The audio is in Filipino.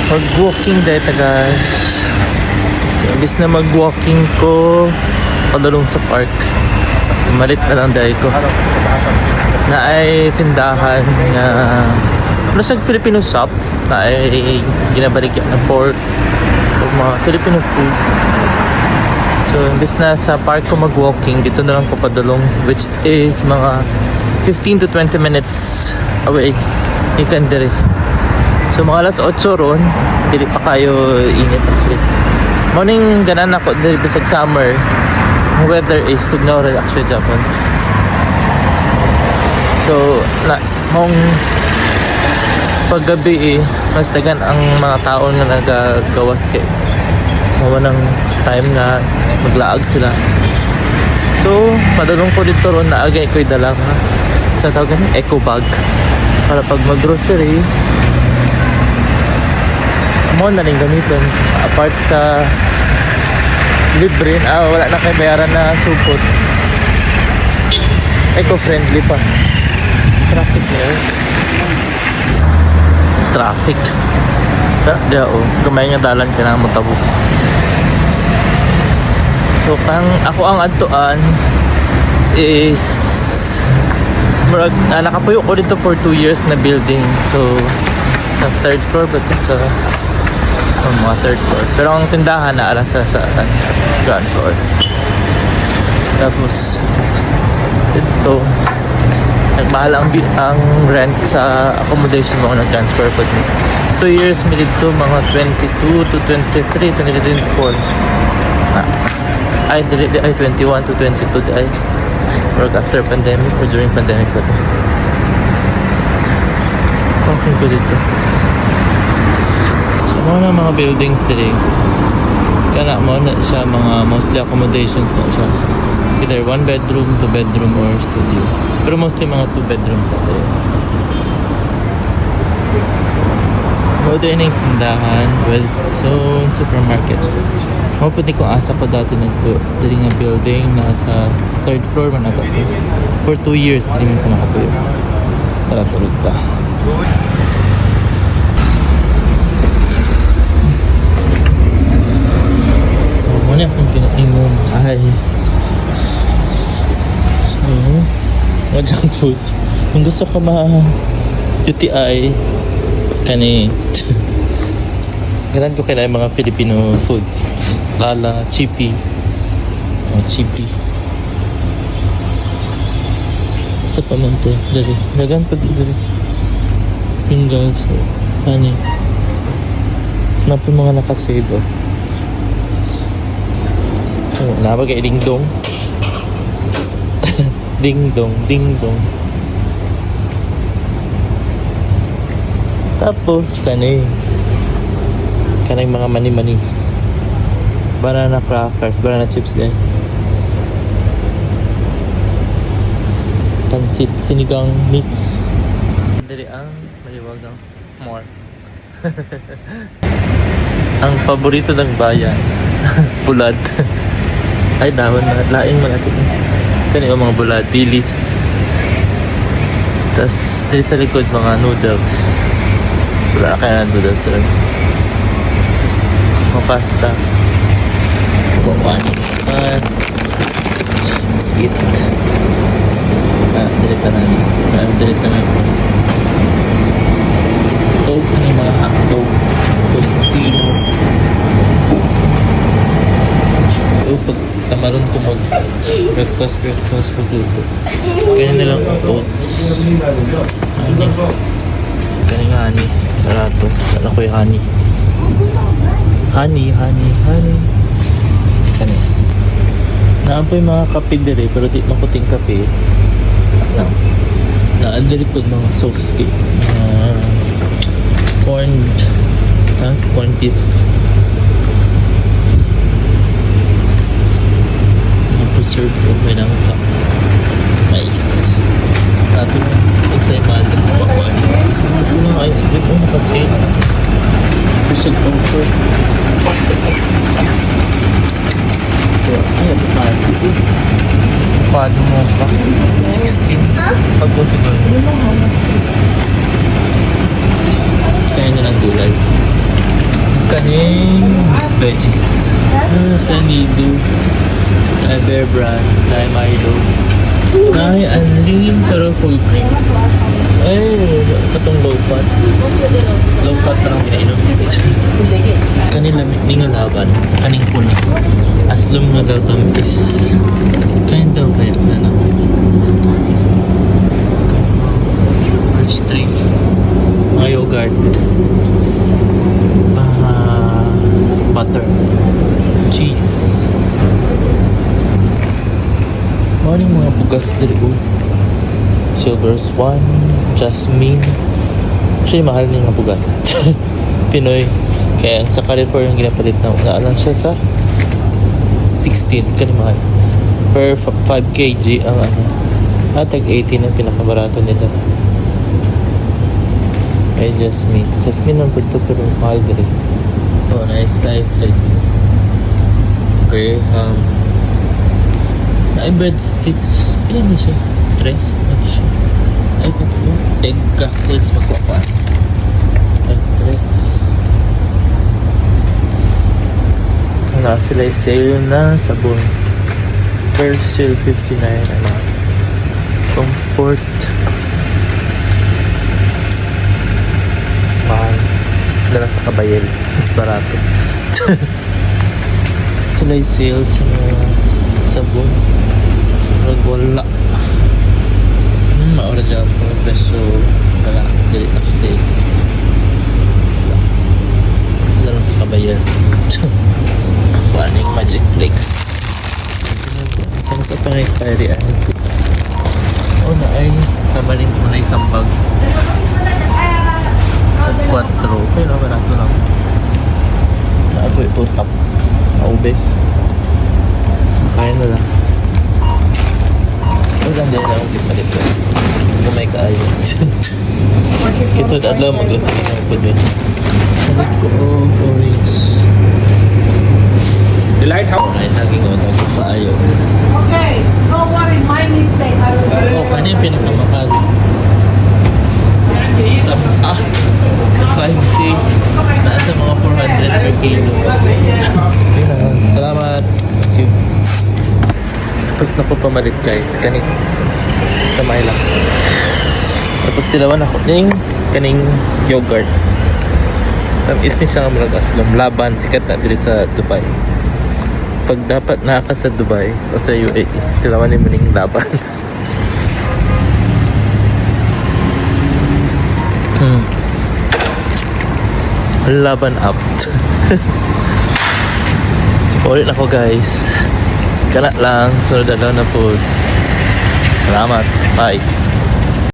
Mag-walking dito guys. So imbis na mag-walking ko padulong sa park, malit na lang dahil ko na ay tindahan na ano siya Filipino shop na ay ginabalik ng pork o mga Filipino food. So imbis na sa park ko mag-walking, dito na lang ko padulong, which is mga 15 to 20 minutes away ikan dire. So mga alas 8 ron, dili pa kayo init actually. Morning ganan ako dili sa summer. Ang weather is tugnaw rin actually Japan. So na mong paggabi mas dagan ang mga tao na nagagawas kay mawa ng time na maglaag sila. So padulong ko dito ron na agay ko'y dala ha sa tawag ni eco bag para pag mag-grocery mo na rin gamitin apart sa libre wala na kayo bayaran na supot, eco-friendly pa. Traffic niya traffic gamay nga dalan ka na mo tabuk. So kang ako ang adtuan is nakapuyo ko dito for 2 years na building. So sa 3rd floor ba ito? Sa mga 3rd floor. Pero ang tindahan na alas sa ground floor. Tapos ito nagmahal ang rent sa accommodation mo ng transfer po. 2 years mi dito mga 22 to 23 2024 ay 21 to 22 ay work after pandemic or during pandemic ba ito. Talking ko dito mga buildings dito kana mo na siya mga mostly accommodations na siya, either 1 bedroom, 2 bedroom or studio, pero mostly mga 2 bedrooms na tayo. Mo din yung tindahan West Zone Supermarket. Mo pwede kong asa ko dati dali nga building nasa 3rd floor man ato for 2 years dili man ko makapuyo. Tara sulod ta. Ano akong kinaingom ay so junk foods kung gusto ka UTI kani ganun ko kailangan mga Filipino food, lala, chippy sa pamanto dali dagan pa dali pinggas hani napin mga nakasave nabagay ding dong ding dong tapos kanay mga mani banana crackers, banana chips din, pansit sinigang mix dari ang maliwagang more ang paborito ng bayan bulad ay dahon na laing malapit kani mga bulad dilis, tas dito sa likod mga noodles, wala kaya ng noodles rin, mga pasta kukuhan eat dilita na dog, ano mga hotdog, tostino. Pag tamaron ko breakfast pagluto kaya nilang oats kaya nga honey barato wala ko yung honey kaya naapoy mga kape dire pero di makuting kape naandali po mga sauce cake corn beef preserved okay lang ito mais natin excited mo bakuan ito mga ice cream mo nakasin special comfort ay ito na paano mo ba 16 pag po siguro kaya nyo ng gulay Bear Brand, dahil Milo. Dahil unlean pero full cream. Ay, katong low fat. Low fat parang pinainom. Kanila may nga laban. Kaning pula. Aslum nga daw tamis. Kain daw kaya na naman. Birch tree. Mga yogurt. Butter. Cheese. Maraming mga bugas dito. Silver Swan, Jasmine. Actually, mahal niya nga bugas. Pinoy. Kaya sa Carrefour yung ginapalit na naalang siya sa 16. Kanimahal. Per 5 kg ang ano. Tag 18 ang pinakabarato nila. Ay, Jasmine. Jasmine ang pwede pero mahal din. Oh, nice skyflake. Graham. Ay, breadsticks. Ilan na siya? 3? Ano siya? Ay, katlo. Egg crackers magkwapan. Egg 3. Wala sila sale na sabon. First sale 59. Ano? Comfort. Mahal. Dala sa Kabayel. Mas barato. Sila sale sa mga sabon. Wala. Maura dyan po. Peso. Wala. Dili na kasi. Wala. Sila lang sa Kabayel. Paning magic flakes. Ang sa pang expiry ay o na ay kabalin ko na isang bag 4 pero barato lang naapo ito top maube kaya na lang o ganda na akong kipalit ko kumay kaayo kisod adlaw maglasagin ng pwede salit ko orange The lighthouse. ay naging ko ito paayo. Okay, no worry, my mistake. I will do it. Ano yung pinakamahal? Sa 5K. Nasa mga 400 per kilo. Salamat. Thank you. Tapos na ko pamalit guys. Kamay lang. Tapos tilawan ako kaning yogurt. Tamis ni siya nga murag aslom. Laban. Sikat na dili sa Dubai. Pag dapat naka sa Dubai o sa UAE, tilawan ni muning laban. Laban up. So, paulit na ko guys. Kana lang. Sunod na po. Salamat. Bye.